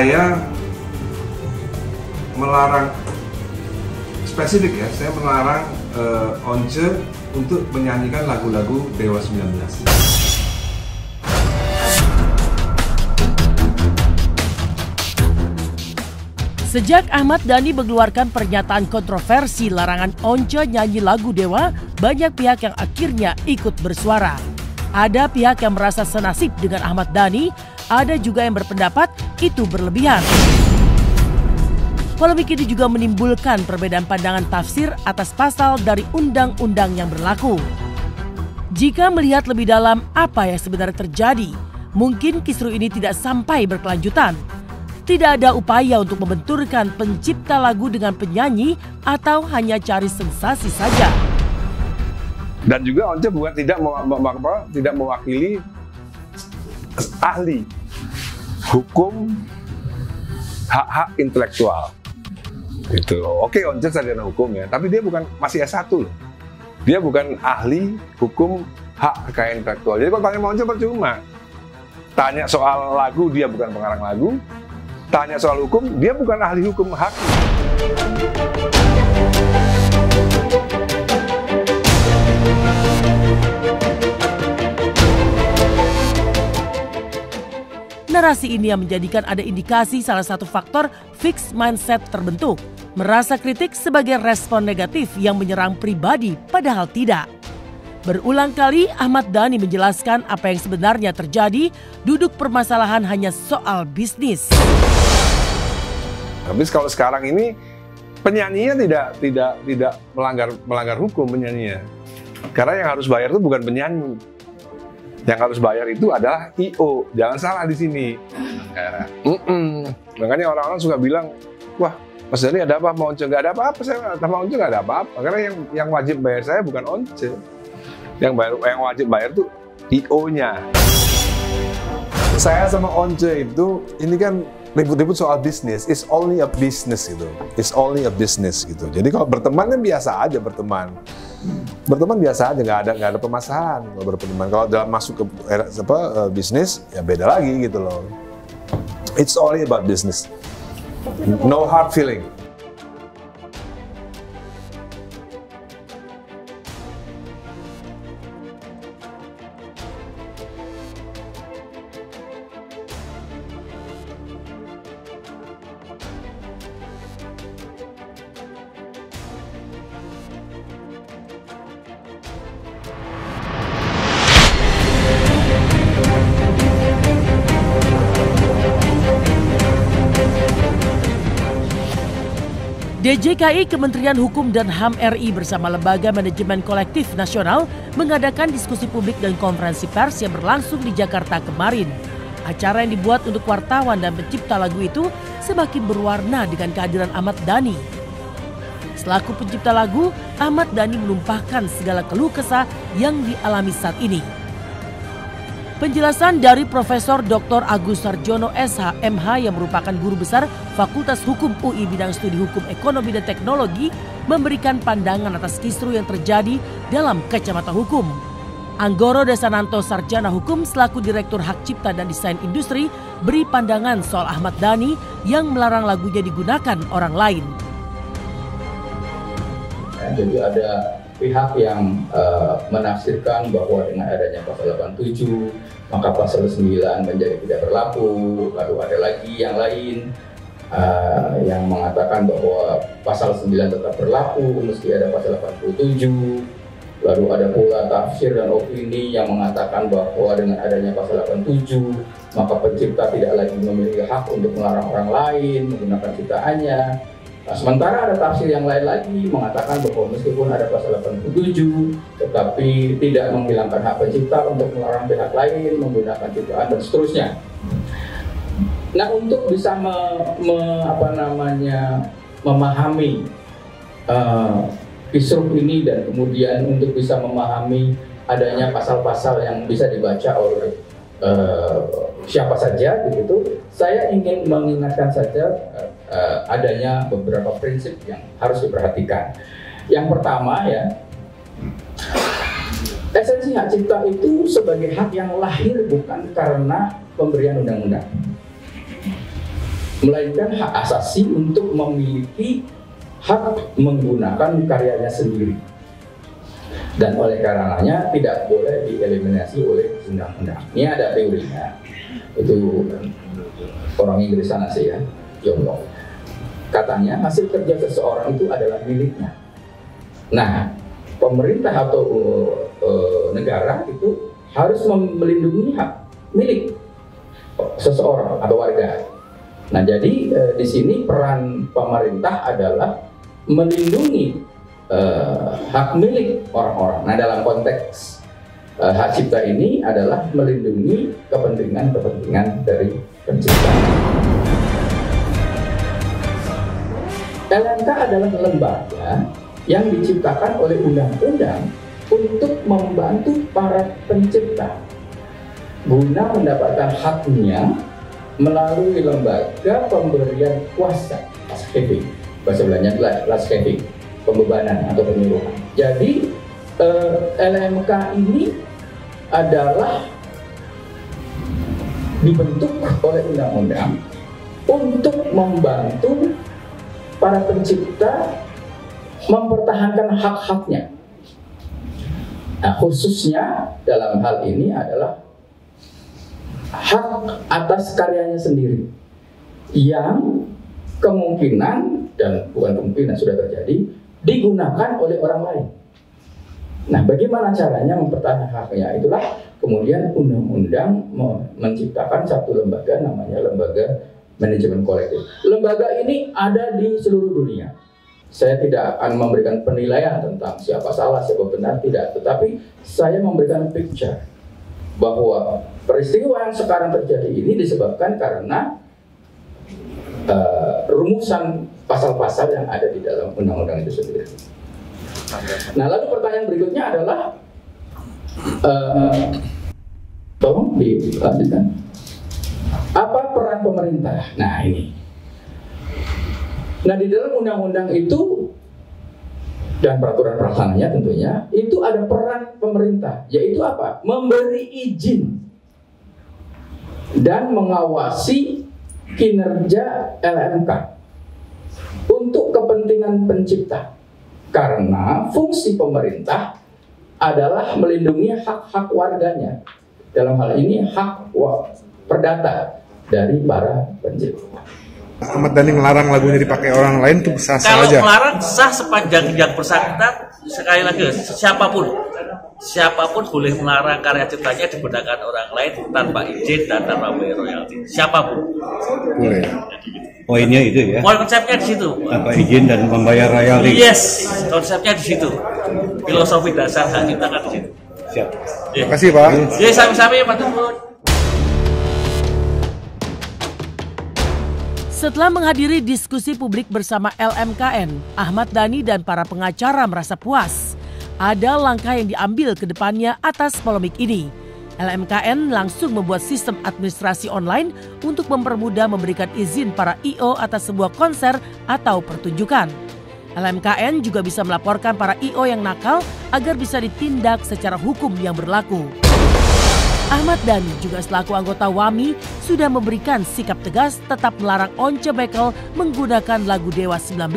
saya melarang spesifik ya, saya melarang Once untuk menyanyikan lagu-lagu Dewa 19. Sejak Ahmad Dhani mengeluarkan pernyataan kontroversi larangan Once nyanyi lagu Dewa, banyak pihak yang akhirnya ikut bersuara. Ada pihak yang merasa senasib dengan Ahmad Dhani, ada juga yang berpendapat itu berlebihan. Polemik ini juga menimbulkan perbedaan pandangan tafsir atas pasal dari undang-undang yang berlaku. Jika melihat lebih dalam apa yang sebenarnya terjadi, mungkin kisruh ini tidak sampai berkelanjutan. Tidak ada upaya untuk membenturkan pencipta lagu dengan penyanyi atau hanya cari sensasi saja. Dan juga Once bukan tidak mewakili ahli hukum hak-hak intelektual. Itu oke, Once sarjana hukum ya, tapi dia bukan masih S1 loh. Dia bukan ahli hukum hak kekayaan intelektual. Jadi kalau tanya sama Once percuma. Tanya soal lagu, dia bukan pengarang lagu. Tanya soal hukum, dia bukan ahli hukum hak. Narasi ini yang menjadikan ada indikasi salah satu faktor fixed mindset terbentuk. Merasa kritik sebagai respon negatif yang menyerang pribadi, padahal tidak. Berulang kali Ahmad Dhani menjelaskan apa yang sebenarnya terjadi, duduk permasalahan hanya soal bisnis. Habis kalau sekarang ini penyanyinya tidak melanggar hukum penyanyinya. Karena yang harus bayar itu bukan penyanyi. Yang harus bayar itu adalah IO. Jangan salah di sini. Makanya orang-orang suka bilang, wah Mas Dhani ada apa sama Once? Nggak ada apa-apa, saya sama Once nggak ada apa-apa. Karena yang wajib bayar saya bukan Once. Yang wajib bayar itu IO-nya. Saya sama Once itu, ini kan ribut-ribut soal bisnis. It's only a business gitu. It's only a business gitu. Jadi kalau berteman kan biasa aja berteman. Berteman biasa aja, nggak ada permasalahan kalau berteman. Kalau dalam masuk ke bisnis, ya beda lagi gitu loh. It's only about business. No hard feeling. DJKI Kementerian Hukum dan HAM RI bersama Lembaga Manajemen Kolektif Nasional mengadakan diskusi publik dan konferensi pers yang berlangsung di Jakarta kemarin. Acara yang dibuat untuk wartawan dan pencipta lagu itu semakin berwarna dengan kehadiran Ahmad Dhani. Selaku pencipta lagu, Ahmad Dhani menumpahkan segala keluh kesah yang dialami saat ini. Penjelasan dari Profesor Dr. Agus Sarjono SH MH yang merupakan guru besar Fakultas Hukum UI bidang studi hukum ekonomi dan teknologi memberikan pandangan atas kisruh yang terjadi dalam kacamata hukum. Anggoro Desananto Sarjana Hukum selaku Direktur Hak Cipta dan Desain Industri beri pandangan soal Ahmad Dhani yang melarang lagunya digunakan orang lain. Jadi ada pihak yang menafsirkan bahwa dengan adanya pasal 87 maka pasal 9 menjadi tidak berlaku. Lalu ada lagi yang lain yang mengatakan bahwa pasal 9 tetap berlaku meski ada pasal 87. Lalu ada pula tafsir dan opini yang mengatakan bahwa dengan adanya pasal 87 maka pencipta tidak lagi memiliki hak untuk melarang orang lain menggunakan ciptaannya. Nah, sementara ada tafsir yang lain lagi mengatakan bahwa meskipun ada pasal 87 tetapi tidak menghilangkan hak pencipta untuk melarang pihak lain menggunakan ciptaan dan seterusnya. Nah, untuk bisa memahami kisruh ini dan kemudian untuk bisa memahami adanya pasal-pasal yang bisa dibaca oleh siapa saja begitu, saya ingin mengingatkan saja adanya beberapa prinsip yang harus diperhatikan. Yang pertama ya, esensi hak cipta itu sebagai hak yang lahir bukan karena pemberian undang-undang. melainkan hak asasi untuk memiliki hak menggunakan karyanya sendiri. Dan oleh karenanya tidak boleh dieliminasi oleh undang-undang. Ini ada teorinya. Itu orang Inggris sana sih ya, John Locke. Katanya hasil kerja seseorang itu adalah miliknya. Nah, pemerintah atau negara itu harus melindungi hak milik seseorang atau warga. Nah, jadi di sini peran pemerintah adalah melindungi hak milik orang-orang. Nah, dalam konteks hak cipta ini adalah melindungi kepentingan dari pencipta. LMK adalah lembaga yang diciptakan oleh undang-undang untuk membantu para pencipta guna mendapatkan haknya melalui lembaga pemberian kuasa, bahasa Belandanya last having, pembebanan atau penyuluhan. Jadi LMK ini adalah dibentuk oleh undang-undang untuk membantu para pencipta mempertahankan hak-haknya. Nah, khususnya dalam hal ini adalah hak atas karyanya sendiri yang kemungkinan, dan bukan kemungkinan, sudah terjadi, digunakan oleh orang lain. Nah, bagaimana caranya mempertahankan haknya? Itulah kemudian undang-undang menciptakan satu lembaga, namanya Lembaga Manajemen Kolektif. Lembaga ini ada di seluruh dunia. Saya tidak akan memberikan penilaian tentang siapa salah, siapa benar, tidak. Tetapi saya memberikan picture bahwa peristiwa yang sekarang terjadi ini disebabkan karena rumusan pasal-pasal yang ada di dalam undang-undang itu sendiri. Nah, lalu pertanyaan berikutnya adalah, tolong dilanjutkan. Apa peran pemerintah? Nah, ini. Nah, di dalam undang-undang itu dan peraturan pelaksananya tentunya itu ada peran pemerintah, yaitu apa? Memberi izin dan mengawasi kinerja LMK untuk kepentingan pencipta. Karena fungsi pemerintah adalah melindungi hak-hak warganya. Dalam hal ini hak perdata dari para pencipta. Ahmad Dhani melarang lagunya dipakai orang lain itu sah-sah aja. Kalau melarang sah sepanjang yang bersangkutan, sekali lagi siapapun boleh melarang karya ciptanya digunakan orang lain tanpa izin dan tanpa bayar royalti. Siapapun boleh. Poinnya itu ya. Konsepnya di situ. Tanpa izin dan membayar royalti. Yes, konsepnya di situ. Filosofi dasar hak cipta kan di situ. Siap. Terima kasih, Pak. Ya, sami-sami Pak Tunggu. Setelah menghadiri diskusi publik bersama LMKN, Ahmad Dhani dan para pengacara merasa puas. Ada langkah yang diambil ke depannya atas polemik ini. LMKN langsung membuat sistem administrasi online untuk mempermudah memberikan izin para I.O. atas sebuah konser atau pertunjukan. LMKN juga bisa melaporkan para I.O. yang nakal agar bisa ditindak secara hukum yang berlaku. Ahmad Dhani juga selaku anggota WAMI sudah memberikan sikap tegas tetap melarang Once Bekel menggunakan lagu Dewa 19.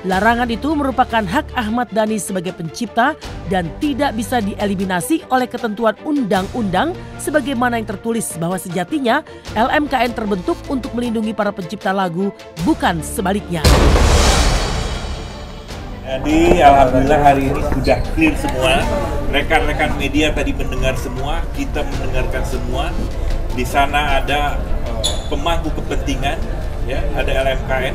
Larangan itu merupakan hak Ahmad Dhani sebagai pencipta dan tidak bisa dieliminasi oleh ketentuan undang-undang sebagaimana yang tertulis bahwa sejatinya LMKN terbentuk untuk melindungi para pencipta lagu, bukan sebaliknya. Jadi alhamdulillah hari ini sudah clear semua. Rekan-rekan media tadi mendengar semua, kita mendengarkan semua. Di sana ada pemangku kepentingan, ya, ada LMKN,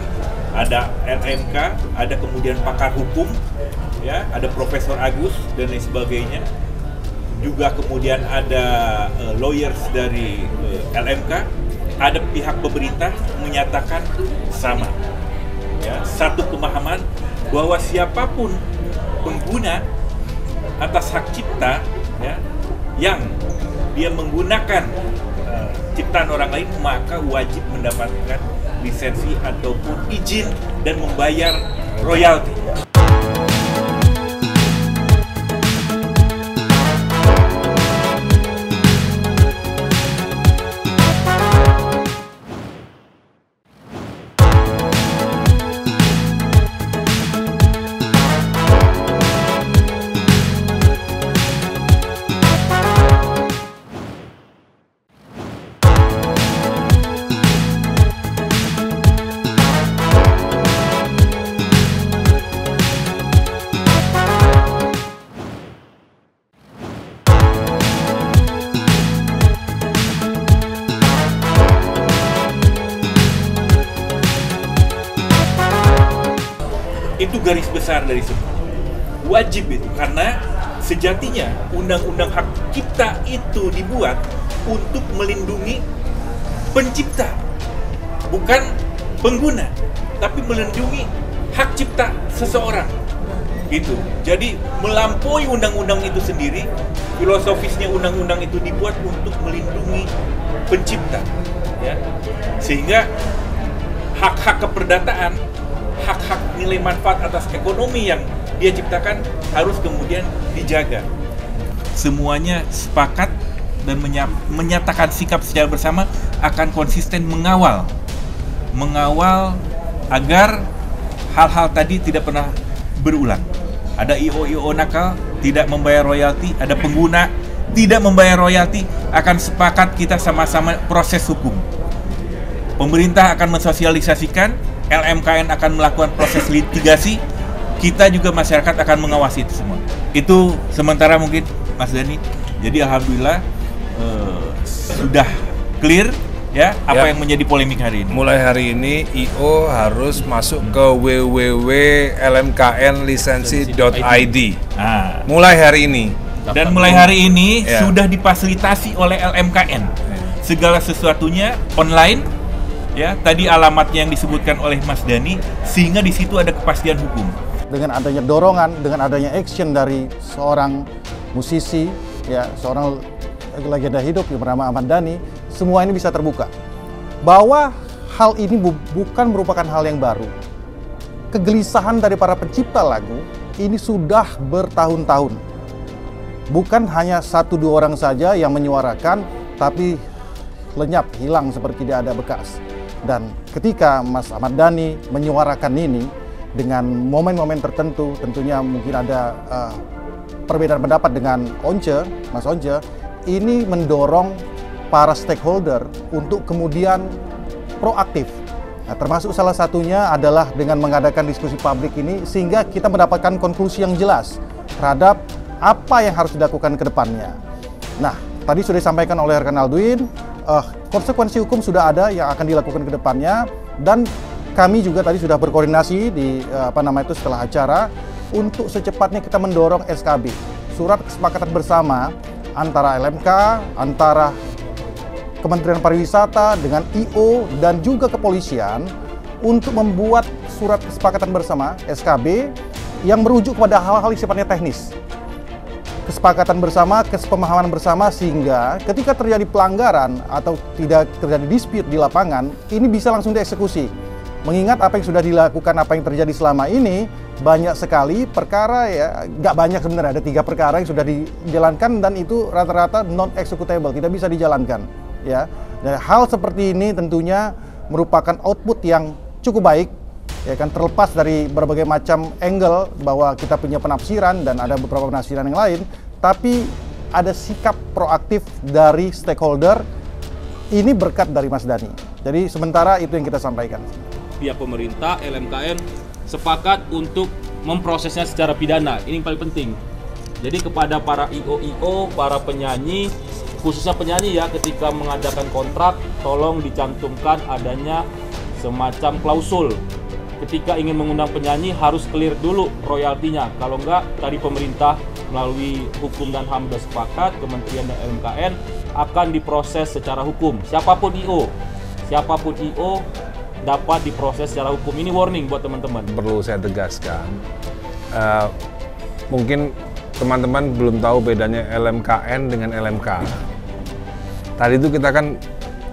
ada LMK, ada kemudian pakar hukum, ya, ada Profesor Agus dan lain sebagainya. Juga kemudian ada lawyers dari LMK, ada pihak pemerintah menyatakan sama, ya, satu pemahaman bahwa siapapun pengguna atas hak cipta, ya, yang dia menggunakan ciptaan orang lain, maka wajib mendapatkan lisensi ataupun izin dan membayar royalti. garis besar dari semuanya. Wajib itu, karena sejatinya undang-undang hak cipta itu dibuat untuk melindungi pencipta, bukan pengguna, tapi melindungi hak cipta seseorang. Gitu. Jadi melampaui undang-undang itu sendiri, filosofisnya undang-undang itu dibuat untuk melindungi pencipta, ya. Sehingga hak-hak keperdataan, hak-hak nilai manfaat atas ekonomi yang dia ciptakan harus kemudian dijaga. Semuanya sepakat dan menyatakan sikap secara bersama akan konsisten mengawal agar hal-hal tadi tidak pernah berulang. Ada IO nakal tidak membayar royalti, ada pengguna tidak membayar royalti, akan sepakat kita sama-sama proses hukum. Pemerintah akan mensosialisasikan, LMKN akan melakukan proses litigasi, kita juga masyarakat akan mengawasi itu semua. Itu sementara mungkin Mas Dhani. Jadi alhamdulillah sudah clear ya apa yang menjadi polemik hari ini. Mulai hari ini IO harus masuk ke www.lmknlisensi.id. Mulai hari ini. Dan mulai hari ini sudah difasilitasi oleh LMKN. Segala sesuatunya online. Ya, tadi alamatnya yang disebutkan oleh Mas Dhani, sehingga di situ ada kepastian hukum. Dengan adanya dorongan, dengan adanya action dari seorang musisi, ya, seorang legenda hidup yang bernama Ahmad Dhani, semua ini bisa terbuka. Bahwa hal ini bukan merupakan hal yang baru. Kegelisahan dari para pencipta lagu ini sudah bertahun-tahun. Bukan hanya 1-2 orang saja yang menyuarakan, tapi lenyap, hilang seperti tidak ada bekas. Dan ketika Mas Ahmad Dhani menyuarakan ini dengan momen-momen tertentu, tentunya mungkin ada perbedaan pendapat dengan Mas Once, ini mendorong para stakeholder untuk kemudian proaktif. Nah, termasuk salah satunya adalah dengan mengadakan diskusi publik ini, sehingga kita mendapatkan konklusi yang jelas terhadap apa yang harus dilakukan ke depannya. Nah, tadi sudah disampaikan oleh rekan Aldwin, konsekuensi hukum sudah ada yang akan dilakukan ke depannya, dan kami juga tadi sudah berkoordinasi di setelah acara untuk secepatnya kita mendorong SKB, surat kesepakatan bersama antara LMK, antara Kementerian Pariwisata dengan IO dan juga kepolisian untuk membuat surat kesepakatan bersama SKB yang merujuk kepada hal-hal yang sifatnya teknis. Kesepakatan bersama, kesepemahaman bersama, sehingga ketika terjadi pelanggaran atau tidak terjadi dispute di lapangan, ini bisa langsung dieksekusi. Mengingat apa yang sudah dilakukan, apa yang terjadi selama ini, banyak sekali perkara, ya, nggak banyak sebenarnya, ada 3 perkara yang sudah dijalankan dan itu rata-rata non-executable, tidak bisa dijalankan. Ya, dan hal seperti ini tentunya merupakan output yang cukup baik, ya kan, terlepas dari berbagai macam angle bahwa kita punya penafsiran dan ada beberapa penafsiran yang lain, tapi ada sikap proaktif dari stakeholder. Ini berkat dari Mas Dhani. Jadi sementara itu yang kita sampaikan. Pihak pemerintah, LMKN sepakat untuk memprosesnya secara pidana. Ini yang paling penting. Jadi kepada para IO, para penyanyi, khususnya penyanyi ya, ketika mengadakan kontrak, tolong dicantumkan adanya semacam klausul. Ketika ingin mengundang penyanyi harus clear dulu royaltinya. Kalau enggak, tadi pemerintah melalui hukum dan HAM sudah sepakat, Kementerian dan LMKN akan diproses secara hukum. Siapapun IO dapat diproses secara hukum. Ini warning buat teman-teman. Perlu saya tegaskan, mungkin teman-teman belum tahu bedanya LMKN dengan LMK. Tadi itu kita kan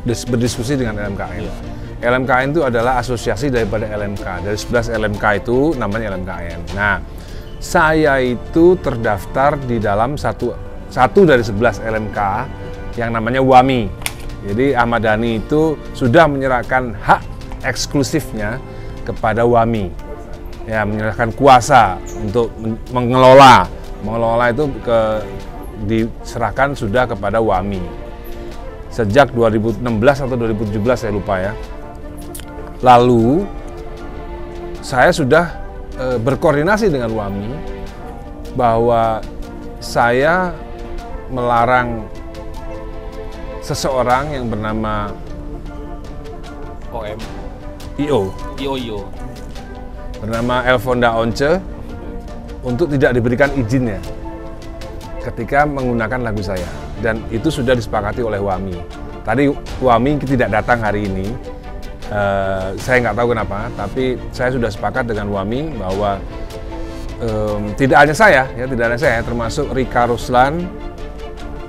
berdiskusi dengan LMKN. LMKN itu adalah asosiasi daripada LMK. Dari 11 LMK itu namanya LMKN. Nah, saya itu terdaftar di dalam satu dari 11 LMK yang namanya WAMI. Jadi Ahmad Dhani itu sudah menyerahkan hak eksklusifnya kepada WAMI. Ya, menyerahkan kuasa untuk mengelola itu diserahkan sudah kepada WAMI. Sejak 2016 atau 2017 saya lupa ya. Lalu saya sudah berkoordinasi dengan WAMI bahwa saya melarang seseorang yang bernama OM IO bernama Elfonda Once untuk tidak diberikan izinnya ketika menggunakan lagu saya, dan itu sudah disepakati oleh WAMI. Tadi WAMI tidak datang hari ini, saya nggak tahu kenapa, tapi saya sudah sepakat dengan WAMI bahwa tidak hanya saya, termasuk Rika Ruslan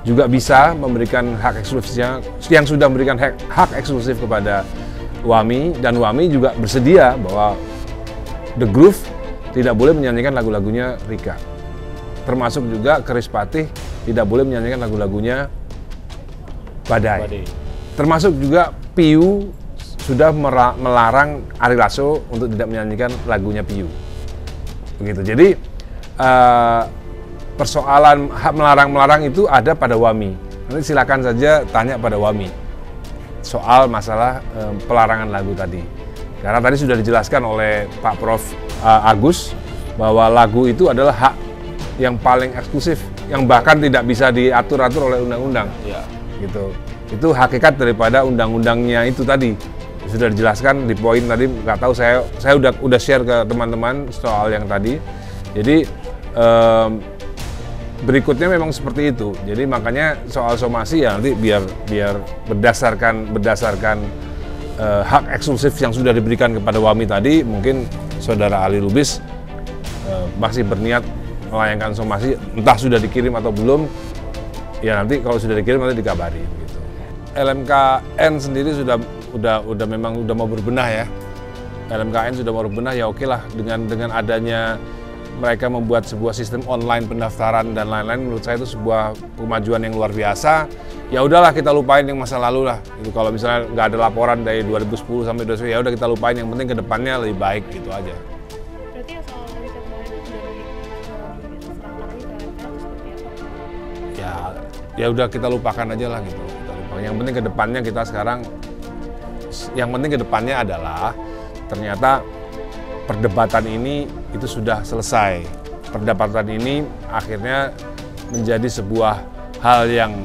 juga bisa memberikan hak eksklusifnya, yang sudah memberikan hak eksklusif kepada WAMI, dan WAMI juga bersedia bahwa The Groove tidak boleh menyanyikan lagu-lagunya Rika. Termasuk juga Chris Patih tidak boleh menyanyikan lagu-lagunya Badai. Termasuk juga Piu sudah melarang Ari Lasso untuk tidak menyanyikan lagunya Piu. Begitu. Jadi persoalan hak melarang itu ada pada WAMI. Nanti silakan saja tanya pada WAMI soal masalah pelarangan lagu tadi. Karena tadi sudah dijelaskan oleh Pak Prof. Agus bahwa lagu itu adalah hak yang paling eksklusif, yang bahkan tidak bisa diatur-atur oleh undang-undang. Ya. Gitu. Itu hakikat daripada undang-undangnya itu tadi. Sudah dijelaskan di poin tadi, nggak tahu saya udah share ke teman-teman soal yang tadi. Jadi berikutnya memang seperti itu. Jadi makanya soal somasi ya nanti biar berdasarkan hak eksklusif yang sudah diberikan kepada WAMI tadi, mungkin Saudara Ali Lubis masih berniat melayangkan somasi, entah sudah dikirim atau belum. Ya nanti kalau sudah dikirim nanti dikabari. Gitu. LMKN sendiri memang udah mau berbenah ya. LMKN sudah mau berbenah, ya oke lah dengan adanya mereka membuat sebuah sistem online pendaftaran dan lain-lain, menurut saya itu sebuah kemajuan yang luar biasa. Ya udahlah kita lupain yang masa lalu lah. Itu kalau misalnya nggak ada laporan dari 2010 sampai 2010, ya udah kita lupain, yang penting kedepannya lebih baik gitu aja. Berarti yang soal riset itu dari diserahkan lagi ke LMKN seperti apa? Ya udah kita lupakan aja lah gitu. Kita lupakan. Yang penting kedepannya kita sekarang, yang penting kedepannya adalah ternyata perdebatan ini itu sudah selesai. Perdebatan ini akhirnya menjadi sebuah hal yang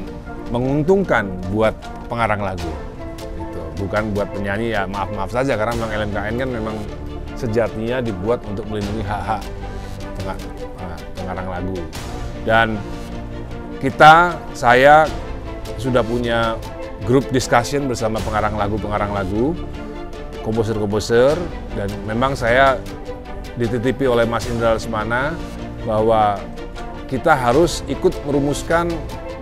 menguntungkan buat pengarang lagu. Gitu. Bukan buat penyanyi, ya maaf saja karena memang LMKN kan memang sejatinya dibuat untuk melindungi hak-hak pengarang lagu. Dan saya sudah punya grup discussion bersama pengarang lagu, komposer, dan memang saya dititipi oleh Mas Indra Lesmana bahwa kita harus ikut merumuskan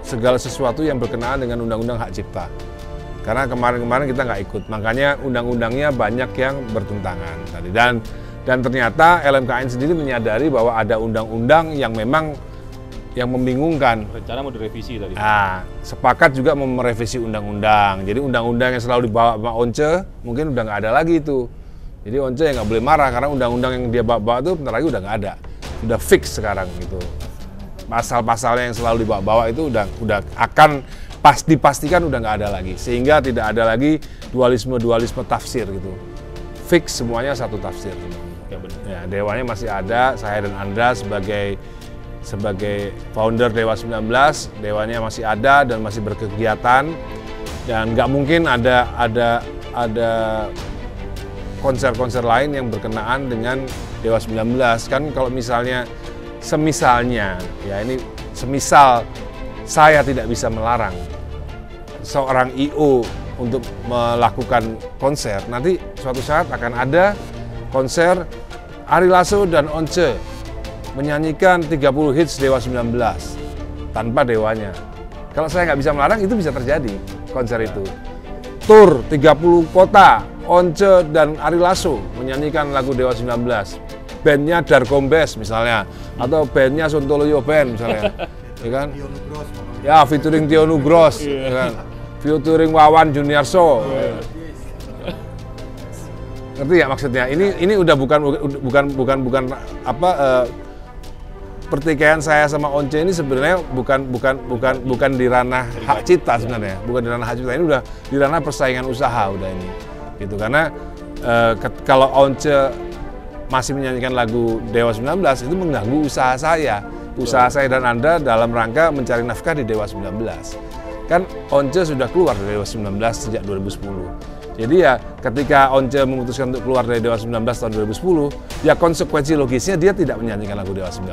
segala sesuatu yang berkenaan dengan undang-undang hak cipta. Karena kemarin kita nggak ikut, makanya undang-undangnya banyak yang bertentangan tadi. Dan ternyata LMKN sendiri menyadari bahwa ada undang-undang yang memang yang membingungkan. Rencana mau direvisi tadi. Sepakat juga mau merevisi undang-undang. Jadi undang-undang yang selalu dibawa sama Once mungkin udah nggak ada lagi itu. Jadi Once yang nggak boleh marah karena undang-undang yang dia bawa itu bentar lagi udah nggak ada. Udah fix sekarang gitu. Pasal-pasalnya yang selalu dibawa itu udah akan dipastikan udah nggak ada lagi. Sehingga tidak ada lagi dualisme tafsir gitu. Fix semuanya satu tafsir. Ya, Dewanya masih ada, saya dan Andra sebagai founder Dewa 19, Dewanya masih ada dan masih berkegiatan, dan nggak mungkin ada konser-konser lain yang berkenaan dengan Dewa 19. Kan kalau semisalnya saya tidak bisa melarang seorang I.O. untuk melakukan konser, nanti suatu saat akan ada konser Ari Lasso dan Once menyanyikan 30 hits Dewa 19 tanpa Dewanya. Kalau saya nggak bisa melarang, itu bisa terjadi konser itu. Tour 30 kota, Once dan Ari Lasso menyanyikan lagu Dewa 19. Bandnya Darkombes misalnya, atau bandnya Sontoloyo Band misalnya, ya kan? Ya, featuring Tio Nugros, ya kan? Featuring Wawan Juniarso. Ngerti ya maksudnya? Ini udah bukan pertikaian saya sama Once ini sebenarnya bukan di ranah hak cipta sebenarnya, bukan di ranah hak cipta, ini udah di ranah persaingan usaha udah ini, gitu. Karena kalau Once masih menyanyikan lagu Dewa 19 itu mengganggu usaha saya dan Anda dalam rangka mencari nafkah di Dewa 19. Kan Once sudah keluar dari Dewa 19 sejak 2010. Jadi ya ketika Once memutuskan untuk keluar dari Dewa 19 tahun 2010, ya konsekuensi logisnya dia tidak menyanyikan lagu Dewa 19.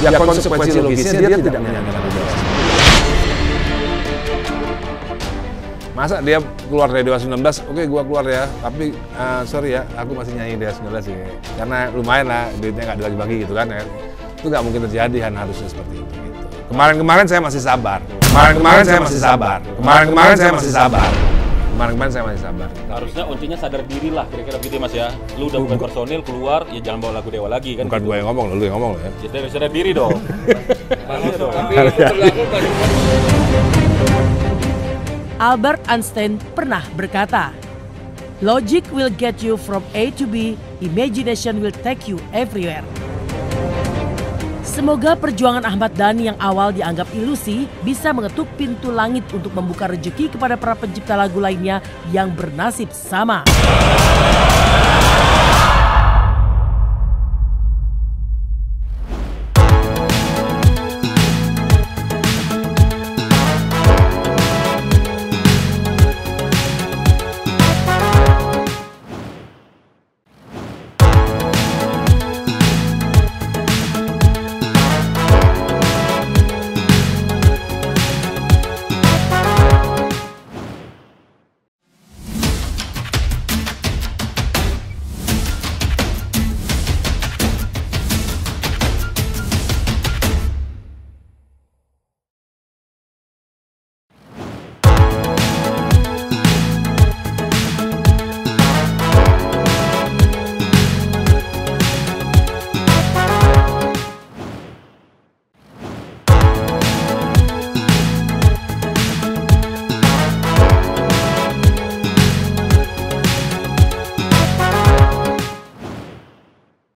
Ya konsekuensi logisnya dia tidak menyanyikan lagu Dewa 19. Masa dia keluar dari Dewa 19, oke gua keluar ya, tapi sorry ya, aku masih nyanyi Dewa 19 sih. Karena lumayan lah, duitnya nggak dibagi-bagi gitu kan ya. Itu nggak mungkin terjadi kan, harusnya seperti itu. Gitu. Kemarin-kemarin saya masih sabar. Kemarin-kemarin saya masih sabar. Kemarin-kemarin saya masih sabar. Kemarin-kemarin saya masih sabar. Harusnya Once-nya sadar diri lah, kira-kira begitu Mas ya. Lu udah bukan personil, keluar, ya jangan bawa lagu Dewa lagi kan. Bukan gitu. gue yang ngomong, lu yang ngomong ya. Jadi sadar diri dong. Albert Einstein pernah berkata, "Logic will get you from A to B, imagination will take you everywhere." Semoga perjuangan Ahmad Dhani yang awal dianggap ilusi bisa mengetuk pintu langit untuk membuka rezeki kepada para pencipta lagu lainnya yang bernasib sama.